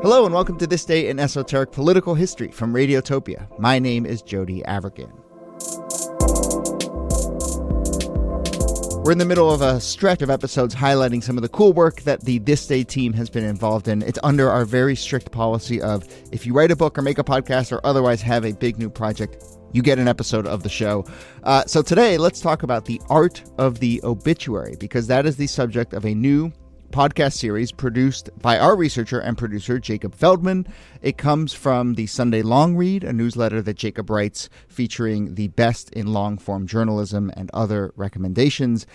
Hello and welcome to This Day in Esoteric Political History from Radiotopia. My name is Jody Avirgan. We're in the middle of a stretch of episodes highlighting some of the cool work that the This Day team has been involved in. It's under our very strict policy of if you write a book or make a podcast or otherwise have a big new project, you get an episode of the show. So today, let's talk about the art of the obituary, because that is the subject of a new podcast series produced by our researcher and producer, Jacob Feldman. It comes from the Sunday Long Read, a newsletter that Jacob writes featuring the best in long-form journalism and other recommendations.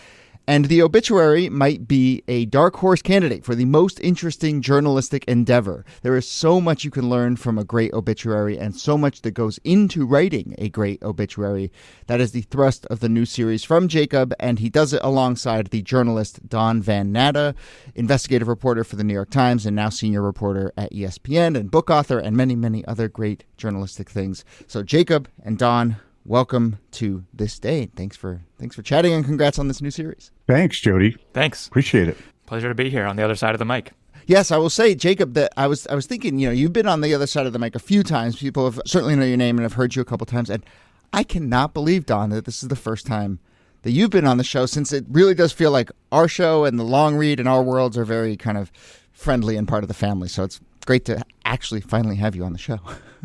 And the obituary might be a dark horse candidate for the most interesting journalistic endeavor. There is so much you can learn from a great obituary and so much that goes into writing a great obituary. That is the thrust of the new series from Jacob, and he does it alongside the journalist Don Van Natta, investigative reporter for the New York Times and now senior reporter at ESPN and book author and many, many other great journalistic things. So Jacob and Don, welcome to This Day. Thanks for chatting and congrats on this new series. Thanks, Jody. Thanks. Appreciate it. Pleasure to be here on the other side of the mic. Yes, I will say, Jacob, that I was thinking, you've been on the other side of the mic a few times. People have certainly know your name and have heard you a couple times. And I cannot believe, Don, that this is the first time that you've been on the show, since it really does feel like our show and the long read and our worlds are very kind of friendly and part of the family. So it's great to actually finally have you on the show.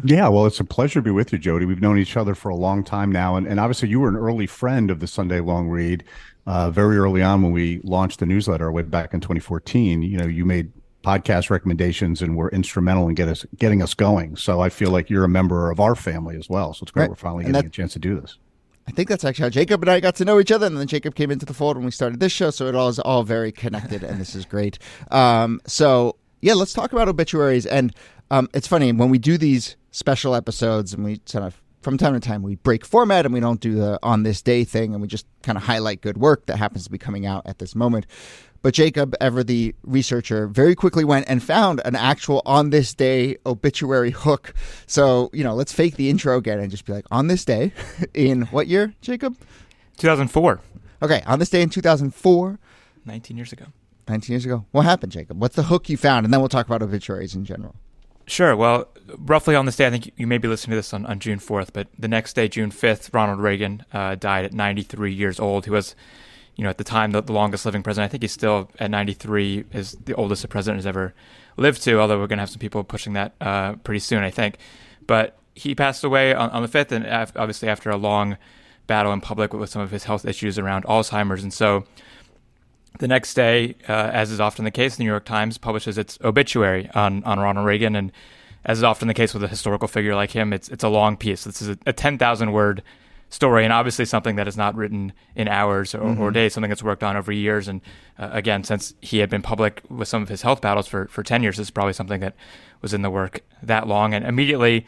Yeah, well, it's a pleasure to be with you, Jody. We've known each other for a long time now. And obviously you were an early friend of the Sunday Long Read. Very early on when we launched the newsletter way back in 2014, you made podcast recommendations and were instrumental in getting us going. So I feel like you're a member of our family as well. So it's great We're finally getting a chance to do this. I think that's actually how Jacob and I got to know each other, and then Jacob came into the fold when we started this show. So it all is all very connected, and this is great. So yeah, let's talk about obituaries. And it's funny, when we do these special episodes and we sort of, from time to time, we break format and we don't do the on this day thing, and we just kind of highlight good work that happens to be coming out at this moment. But Jacob, ever the researcher, very quickly went and found an actual on this day obituary hook. So, let's fake the intro again and just be like, on this day in what year, Jacob? 2004. Okay, on this day in 2004. 19 years ago. 19 years ago. What happened, Jacob? What's the hook you found? And then we'll talk about obituaries in general. Sure. Well, roughly on this day, I think you may be listening to this on June 4th, but the next day, June 5th, Ronald Reagan died at 93 years old. He was, at the time, the longest living president. I think he's still at 93, is the oldest a president has ever lived to, although we're going to have some people pushing that pretty soon, I think. But he passed away on the 5th, and obviously after a long battle in public with some of his health issues around Alzheimer's. And so the next day, as is often the case, the New York Times publishes its obituary on Ronald Reagan. And as is often the case with a historical figure like him, it's a long piece. This is a 10,000-word story, and obviously something that is not written in hours or days, something that's worked on over years. And again, since he had been public with some of his health battles for 10 years, this is probably something that was in the work that long and immediately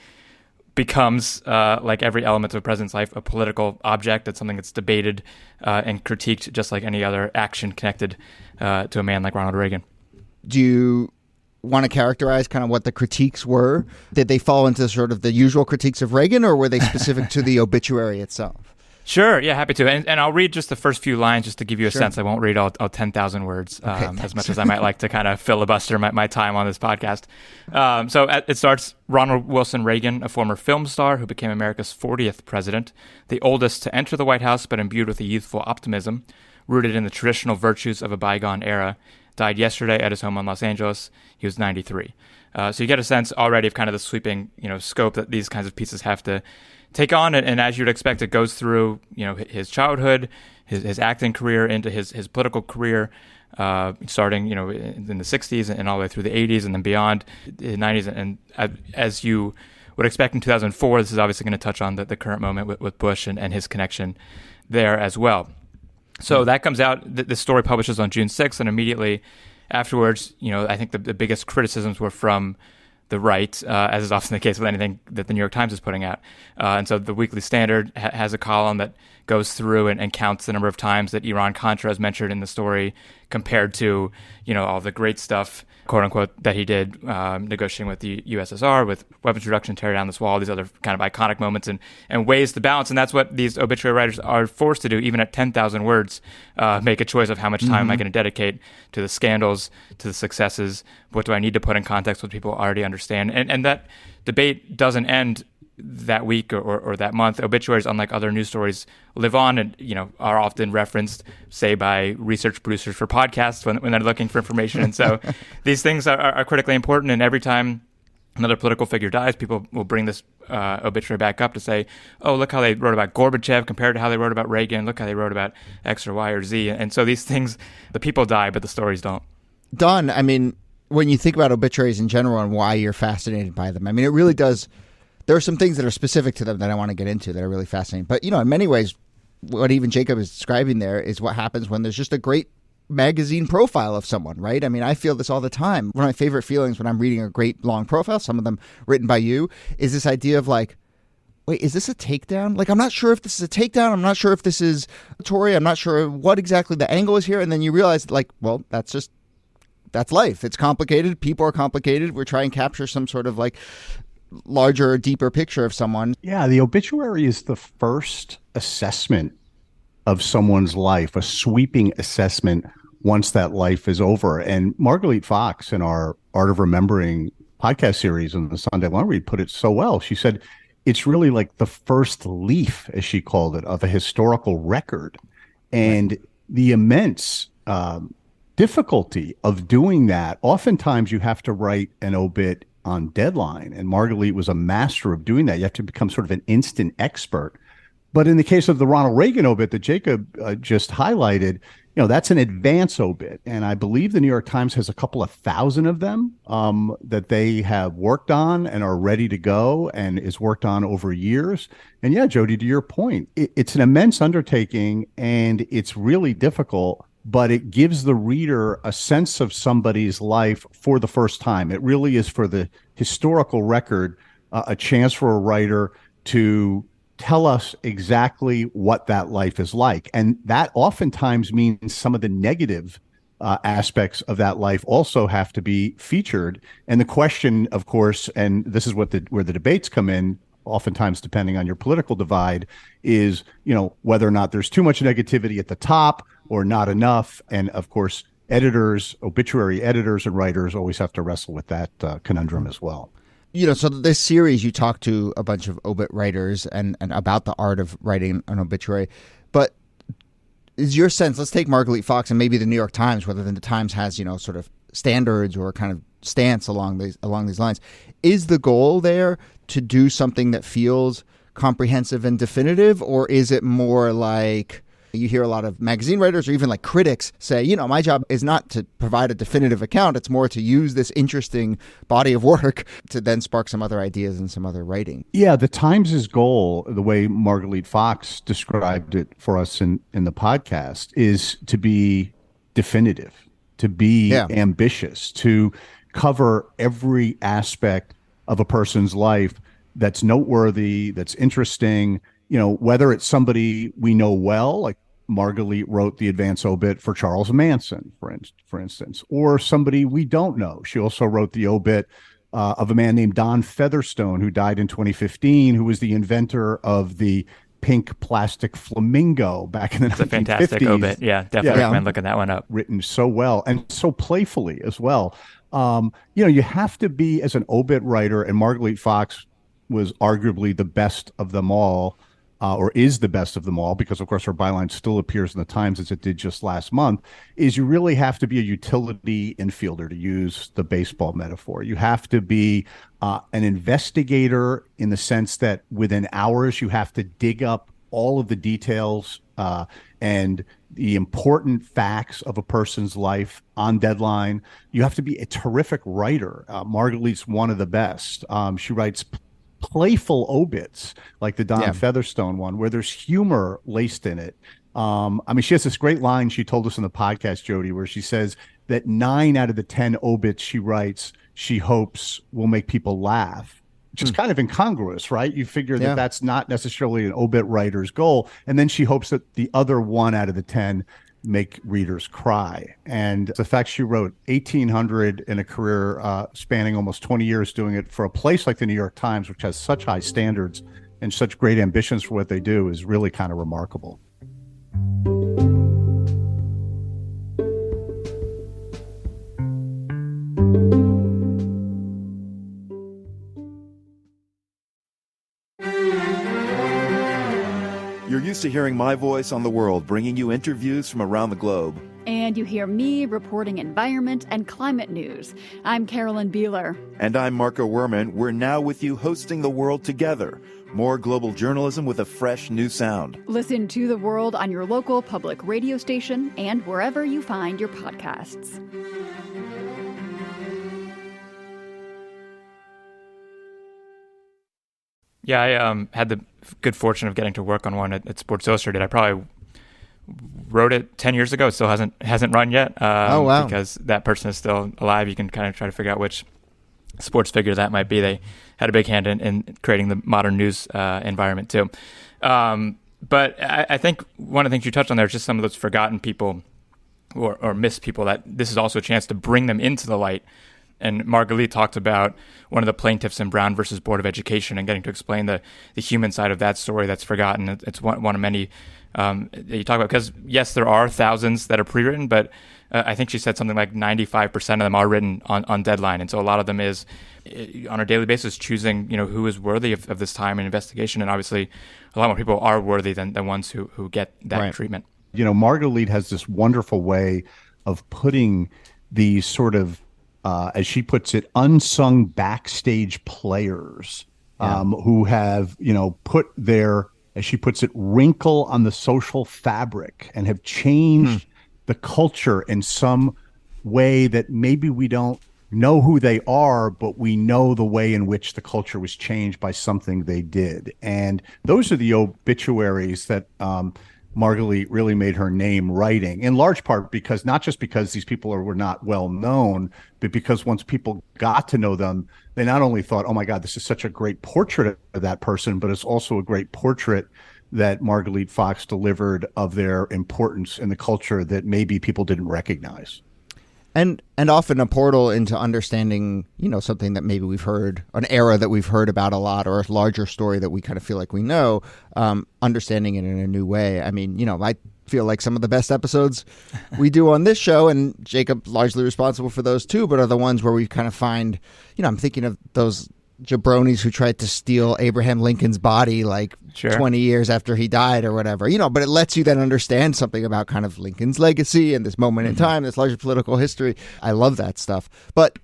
becomes, like every element of a president's life, a political object. That's something that's debated and critiqued just like any other action connected to a man like Ronald Reagan. Do you want to characterize kind of what the critiques were? Did they fall into sort of the usual critiques of Reagan, or were they specific to the obituary itself? Sure, yeah, happy to. And I'll read just the first few lines just to give you a sense. I won't read all 10,000 words, as much as I might like to kind of filibuster my time on this podcast. It starts, Ronald Wilson Reagan, a former film star who became America's 40th president, the oldest to enter the White House but imbued with a youthful optimism, rooted in the traditional virtues of a bygone era, died yesterday at his home in Los Angeles. He was 93. So you get a sense already of kind of the sweeping, scope that these kinds of pieces have to take on. And as you'd expect, it goes through, his childhood, his acting career into his political career, starting, in the 60s and all the way through the 80s and then beyond the 90s. And as you would expect in 2004, this is obviously going to touch on the current moment with Bush and his connection there as well. So that comes out, this story publishes on June 6th, and immediately afterwards, I think the biggest criticisms were from the right, as is often the case with anything that the New York Times is putting out. And so the Weekly Standard has a column that goes through and counts the number of times that Iran-Contra is mentioned in the story, compared to, all the great stuff, quote unquote, that he did negotiating with the USSR, with weapons reduction, tear down this wall, these other kind of iconic moments, and ways to balance. And that's what these obituary writers are forced to do, even at 10,000 words, make a choice of how much time am I going to dedicate to the scandals, to the successes, what do I need to put in context what people already understand. And that debate doesn't end that week or that month. Obituaries, unlike other news stories, live on and are often referenced, say, by research producers for podcasts when they're looking for information. And so these things are critically important. And every time another political figure dies, people will bring this obituary back up to say, oh, look how they wrote about Gorbachev compared to how they wrote about Reagan. Look how they wrote about X or Y or Z. And so these things, the people die, but the stories don't. Don, I mean, when you think about obituaries in general and why you're fascinated by them, I mean, it really does. There are some things that are specific to them that I want to get into that are really fascinating. But, in many ways, what even Jacob is describing there is what happens when there's just a great magazine profile of someone, right? I mean, I feel this all the time. One of my favorite feelings when I'm reading a great long profile, some of them written by you, is this idea of like, wait, is this a takedown? Like, I'm not sure if this is a takedown. I'm not sure if this is Tory. I'm not sure what exactly the angle is here. And then you realize, like, well, that's life. It's complicated. People are complicated. We're trying to capture some sort of like larger or deeper picture of someone. Yeah, the obituary is the first assessment of someone's life, a sweeping assessment once that life is over. And Margalit Fox in our Art of Remembering podcast series in the Sunday Long Read put it so well. She said, it's really like the first leaf, as she called it, of a historical record. And the immense difficulty of doing that, oftentimes you have to write an obit on deadline. And Margalit was a master of doing that. You have to become sort of an instant expert. But in the case of the Ronald Reagan obit that Jacob just highlighted, that's an advance obit. And I believe the New York Times has a couple of thousand of them that they have worked on and are ready to go and is worked on over years. And yeah, Jody, to your point, it's an immense undertaking and it's really difficult, but it gives the reader a sense of somebody's life for the first time. It really is, for the historical record, a chance for a writer to tell us exactly what that life is like. And that oftentimes means some of the negative aspects of that life also have to be featured. And the question, of course, and this is where the debates come in, oftentimes depending on your political divide, is, whether or not there's too much negativity at the top or not enough. And of course, obituary editors and writers always have to wrestle with that conundrum as well. So this series, you talk to a bunch of obit writers and about the art of writing an obituary. But is your sense, let's take Margalit Fox and maybe the New York Times, whether the Times has, sort of standards or kind of stance along these lines. Is the goal there to do something that feels comprehensive and definitive, or is it more like you hear a lot of magazine writers or even like critics say, my job is not to provide a definitive account. It's more to use this interesting body of work to then spark some other ideas and some other writing. Yeah, the Times' goal, the way Margalit Fox described it for us in the podcast, is to be definitive, to be ambitious, to cover every aspect of a person's life that's noteworthy, that's interesting. Whether it's somebody we know well, like Margalit wrote the advance obit for Charles Manson, for instance, or somebody we don't know. She also wrote the obit of a man named Don Featherstone, who died in 2015, who was the inventor of the pink plastic flamingo back in the 1950s. It's a fantastic obit. Yeah, definitely recommend looking that one up. Written so well and so playfully as well. You have to be, as an obit writer, and Margalit Fox was arguably the best of them all, or is the best of them all, because of course her byline still appears in the Times as it did just last month, is you really have to be a utility infielder, to use the baseball metaphor. You have to be an investigator, in the sense that within hours you have to dig up all of the details and the important facts of a person's life on deadline. You have to be a terrific writer. Margalit's one of the best. She writes playful obits like the Don Featherstone one, where there's humor laced in it. She has this great line she told us in the podcast, Jody, where she says that 9 out of the 10 obits she writes, she hopes will make people laugh, which is kind of incongruous, right? You figure that that's not necessarily an obit writer's goal. And then she hopes that the other 1 out of the 10 make readers cry. And the fact she wrote 1,800 in a career spanning almost 20 years doing it for a place like the New York Times, which has such high standards and such great ambitions for what they do, is really kind of remarkable. You're used to hearing my voice on the world, bringing you interviews from around the globe. And you hear me reporting environment and climate news. I'm Carolyn Beeler. And I'm Marco Werman. We're now with you hosting the world together. More global journalism with a fresh new sound. Listen to The World on your local public radio station and wherever you find your podcasts. Yeah, I had the good fortune of getting to work on one at Sports Illustrated. I probably wrote it 10 years ago. It still hasn't run yet. Oh, wow. Because that person is still alive. You can kind of try to figure out which sports figure that might be. They had a big hand in creating the modern news environment too. But I think one of the things you touched on there is just some of those forgotten people or missed people, that this is also a chance to bring them into the light. And Marguerite talked about one of the plaintiffs in Brown versus Board of Education and getting to explain the human side of that story that's forgotten. It's one of many that you talk about, because yes, there are thousands that are pre-written, but I think she said something like 95% of them are written on deadline. And so a lot of them is on a daily basis choosing, who is worthy of this time and investigation. And obviously a lot more people are worthy than the ones who get that treatment. Marguerite has this wonderful way of putting these sort of, as she puts it, unsung backstage players who have, put their, as she puts it, wrinkle on the social fabric and have changed the culture in some way that maybe we don't know who they are, but we know the way in which the culture was changed by something they did. And those are the obituaries that Marguerite really made her name writing, in large part because not just because these people were not well known, but because once people got to know them, they not only thought, oh my God, this is such a great portrait of that person, but it's also a great portrait that Marguerite Fox delivered of their importance in the culture that maybe people didn't recognize. And often a portal into understanding, something that maybe we've heard, an era that we've heard about a lot, or a larger story that we kind of feel like we know, understanding it in a new way. I mean, I feel like some of the best episodes we do on this show, and Jacob largely responsible for those too, but are the ones where we kind of find, I'm thinking of those jabronis who tried to steal Abraham Lincoln's body 20 years after he died or whatever, but it lets you then understand something about kind of Lincoln's legacy and this moment in time, this larger political history. I love that stuff. But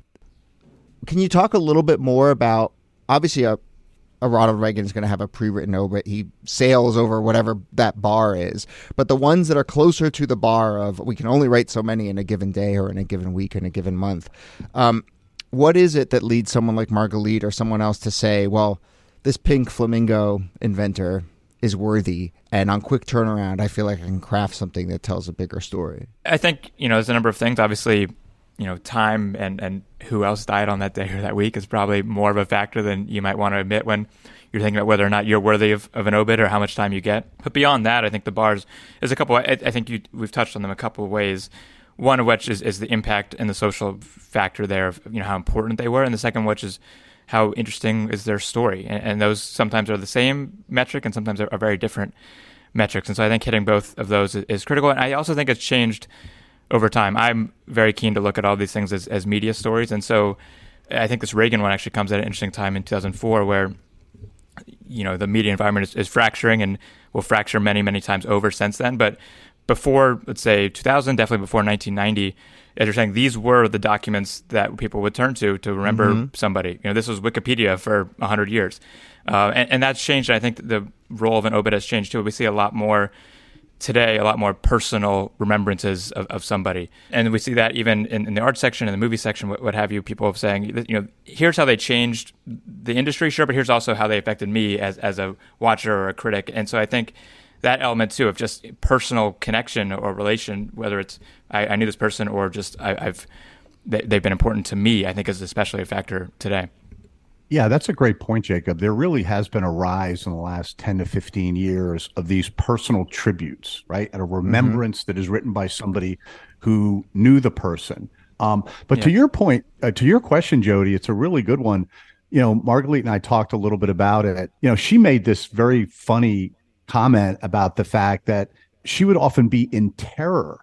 can you talk a little bit more about, obviously a Ronald Reagan is going to have a pre-written obit. He sails over whatever that bar is. But the ones that are closer to the bar of we can only write so many in a given day or in a given week, in a given month, what is it that leads someone like Marguerite or someone else to say, well, this pink flamingo inventor is worthy, and on quick turnaround, I feel like I can craft something that tells a bigger story? I think, there's a number of things. Obviously, time and who else died on that day or that week is probably more of a factor than you might want to admit when you're thinking about whether or not you're worthy of an obit or how much time you get. But beyond that, I think the bars, there's a couple, I think we've touched on them a couple of ways. One of which is the impact and the social factor there of how important they were, and the second which is how interesting is their story. And those sometimes are the same metric and sometimes are very different metrics. And so I think hitting both of those is critical. And I also think it's changed over time. I'm very keen to look at all these things as media stories. And so I think this Reagan one actually comes at an interesting time in 2004 where the media environment is fracturing and will fracture many, many times over since then. But before, let's say, 2000, definitely before 1990, as you're saying, these were the documents that people would turn to remember somebody. This was Wikipedia for 100 years. And that's changed. I think the role of an obit has changed too. We see a lot more today, a lot more personal remembrances of somebody. And we see that even in the art section, in the movie section, what have you, people saying, here's how they changed the industry, sure, but here's also how they affected me as a watcher or a critic. And so I think that element too of just personal connection or relation, whether it's I knew this person or just they've been important to me, I think is especially a factor today. Yeah, that's a great point, Jacob. There really has been a rise in the last 10 to 15 years of these personal tributes, right? And a remembrance that is written by somebody who knew the person. But to your point, to your question, Jody, it's a really good one. Marguerite and I talked a little bit about it. She made this very funny comment about the fact that she would often be in terror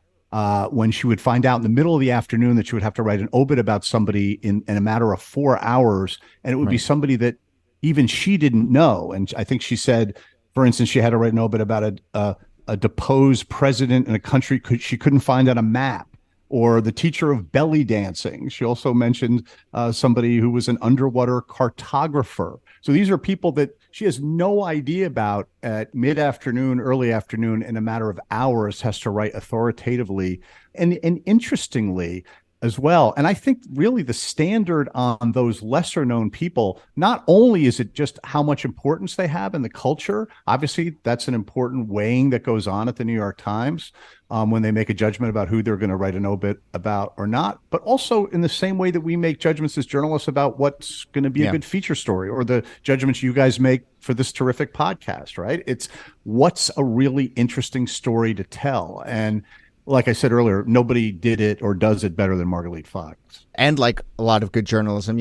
when she would find out in the middle of the afternoon that she would have to write an obit about somebody in a matter of 4 hours. And it would be somebody that even she didn't know. And I think she said, for instance, she had to write an obit about a deposed president in a country she couldn't find on a map, or the teacher of belly dancing. She also mentioned somebody who was an underwater cartographer. So these are people that she has no idea about at mid-afternoon, early afternoon, in a matter of hours, has to write authoritatively. And interestingly as well, and I think really the standard on those lesser known people, not only is it just how much importance they have in the culture, obviously that's an important weighing that goes on at the New York Times when they make a judgment about who they're going to write an obit about or not, but also in the same way that we make judgments as journalists about what's going to be a good feature story, or the judgments you guys make for this terrific podcast, right? It's what's a really interesting story to tell. And like I said earlier, nobody did it or does it better than Marguerite Fox. And like a lot of good journalism,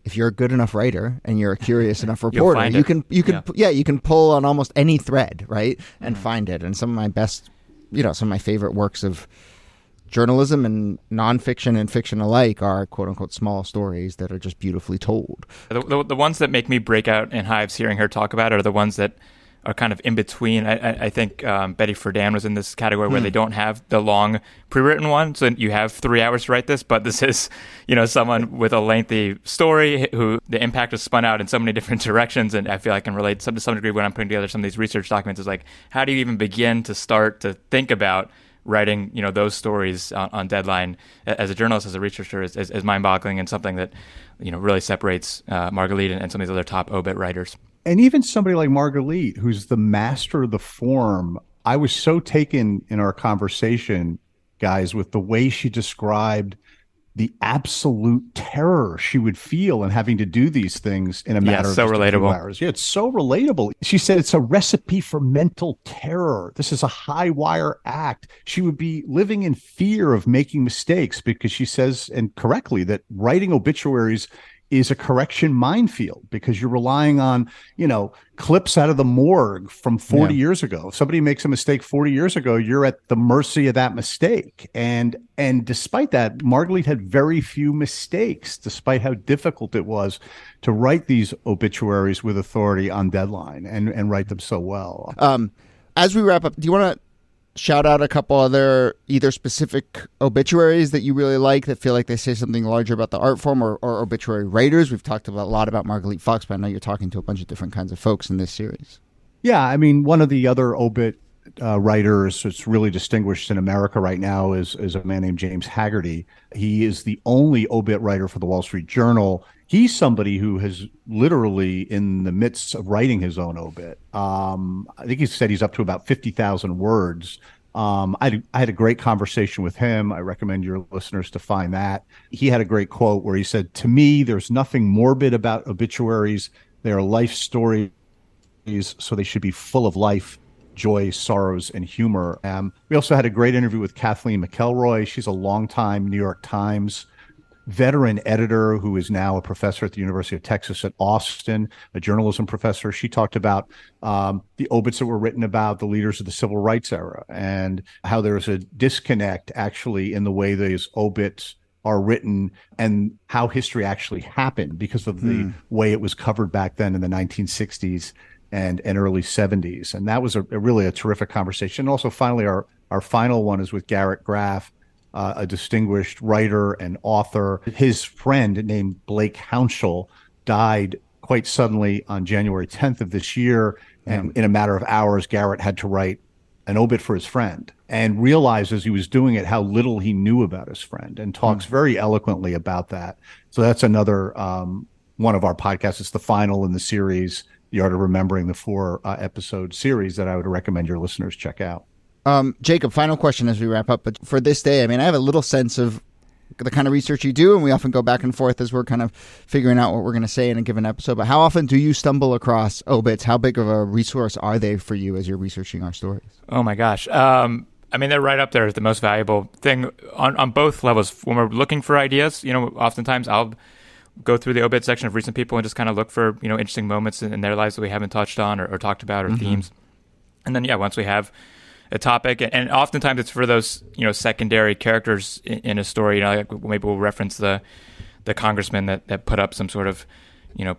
if you're a good enough writer and you're a curious enough reporter, you can pull on almost any thread, right, and find it. And some of my best, some of my favorite works of journalism and nonfiction and fiction alike are quote unquote small stories that are just beautifully told. The ones that make me break out in hives hearing her talk about it are the ones that are kind of in between. I think Betty Friedan was in this category where they don't have the long pre-written one, so you have 3 hours to write this, but this is, someone with a lengthy story who the impact is spun out in so many different directions, and I feel I can relate to some degree when I'm putting together some of these research documents. Is like, how do you even begin to start to think about writing, those stories on deadline as a journalist, as a researcher, is mind-boggling, and something that, really separates Marguerite and some of these other top obit writers. And even somebody like Marguerite, who's the master of the form, I was so taken in our conversation, guys, with the way she described the absolute terror she would feel in having to do these things in a matter of so just relatable. a few hours. Yeah, it's so relatable. She said it's a recipe for mental terror. This is a high wire act. She would be living in fear of making mistakes because she says, and correctly, that writing obituaries is a correction minefield because you're relying on, clips out of the morgue from 40 years ago. If somebody makes a mistake 40 years ago, you're at the mercy of that mistake. And despite that, Marguerite had very few mistakes, despite how difficult it was to write these obituaries with authority on deadline and write them so well. As we wrap up, do you want to shout out a couple other either specific obituaries that you really like that feel like they say something larger about the art form, or obituary writers? We've talked a lot about Marguerite Fox, but I know you're talking to a bunch of different kinds of folks in this series. Yeah, I mean, one of the other obit writers that's really distinguished in America right now is a man named James Haggerty. He is the only obit writer for the Wall Street Journal. He's somebody who has literally in the midst of writing his own obit. I think he said he's up to about 50,000 words. I had a great conversation with him. I recommend your listeners to find that. He had a great quote where he said, "To me, there's nothing morbid about obituaries. They are life stories, so they should be full of life, joy, sorrows, and humor." We also had a great interview with Kathleen McElroy. She's a longtime New York Times veteran editor who is now a professor at the University of Texas at Austin, a journalism professor. She talked about the obits that were written about the leaders of the civil rights era and how there's a disconnect actually in the way these obits are written and how history actually happened because of the way it was covered back then in the 1960s and early 70s. And that was really a terrific conversation. And also, finally, our final one is with Garrett Graff, a distinguished writer and author. His friend named Blake Hounshell died quite suddenly on January 10th of this year. And in a matter of hours, Garrett had to write an obit for his friend and realized as he was doing it how little he knew about his friend, and talks very eloquently about that. So that's another one of our podcasts. It's the final in the series, The Art of Remembering, the 4-episode series that I would recommend your listeners check out. Jacob, final question as we wrap up. But for this day, I mean, I have a little sense of the kind of research you do, and we often go back and forth as we're kind of figuring out what we're going to say in a given episode. But how often do you stumble across obits? How big of a resource are they for you as you're researching our stories? Oh my gosh. I mean, they're right up there as the most valuable thing on both levels. When we're looking for ideas, oftentimes I'll go through the obit section of recent people and just kind of look for, interesting moments in their lives that we haven't touched on or talked about or themes. And then, once we have a topic, and oftentimes it's for those, secondary characters in a story, like maybe we'll reference the congressman that put up some sort of,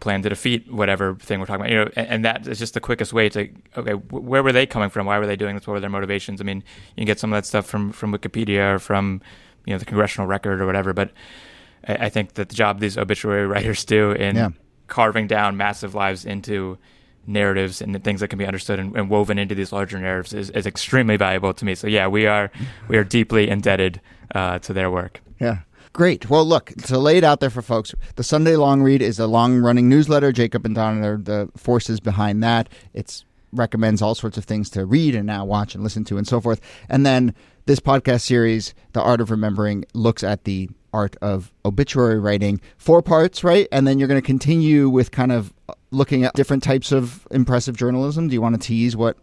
plan to defeat whatever thing we're talking about, and that is just the quickest way to, okay, where were they coming from? Why were they doing this? What were their motivations? I mean, you can get some of that stuff from Wikipedia or from, the Congressional Record or whatever, but I think that the job these obituary writers do in carving down massive lives into narratives and the things that can be understood and woven into these larger narratives is extremely valuable to me. So we are deeply indebted to their work. Yeah. Great. Well, look, to lay it out there for folks, the Sunday Long Read is a long-running newsletter. Jacob and Don are the forces behind that. It recommends all sorts of things to read and now watch and listen to and so forth. And then this podcast series, The Art of Remembering, looks at the art of obituary writing. 4 parts, right? And then you're going to continue with kind of looking at different types of impressive journalism. Do you want to tease what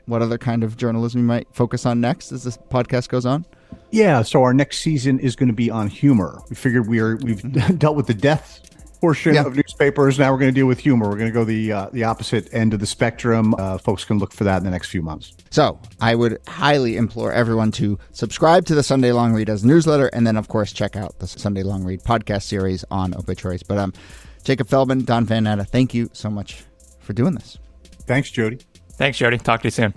other kind of journalism you might focus on next as this podcast goes on? Yeah, so our next season is going to be on humor. We figured we've dealt with the death portion of newspapers. Now we're going to deal with humor. We're going to go the opposite end of the spectrum. Folks can look for that in the next few months. So I would highly implore everyone to subscribe to the Sunday Long Read as a newsletter, and then, of course, check out the Sunday Long Read podcast series on obituaries. But Jacob Feldman, Don Van Natta, thank you so much for doing this. Thanks, Jody. Thanks, Jody. Talk to you soon.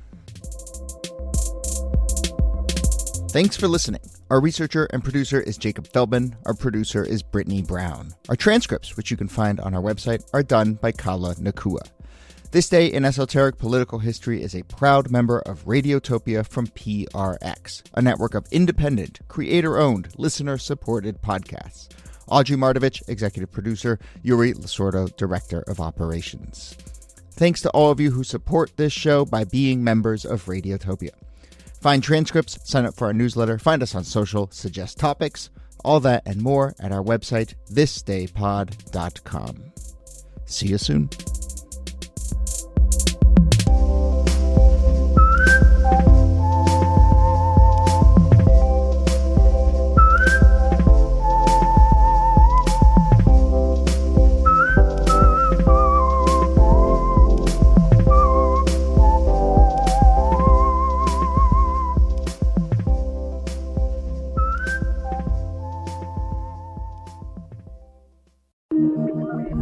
Thanks for listening. Our researcher and producer is Jacob Feldman. Our producer is Brittany Brown. Our transcripts, which you can find on our website, are done by Kala Nakua. This Day in Esoteric Political History is a proud member of Radiotopia from PRX, a network of independent, creator-owned, listener-supported podcasts. Audrey Mardovich, executive producer. Yuri Lasordo, director of operations. Thanks to all of you who support this show by being members of Radiotopia. Find transcripts, sign up for our newsletter, find us on social, suggest topics, all that and more at our website, thisdaypod.com. See you soon.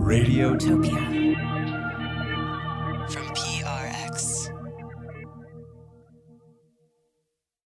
Radiotopia.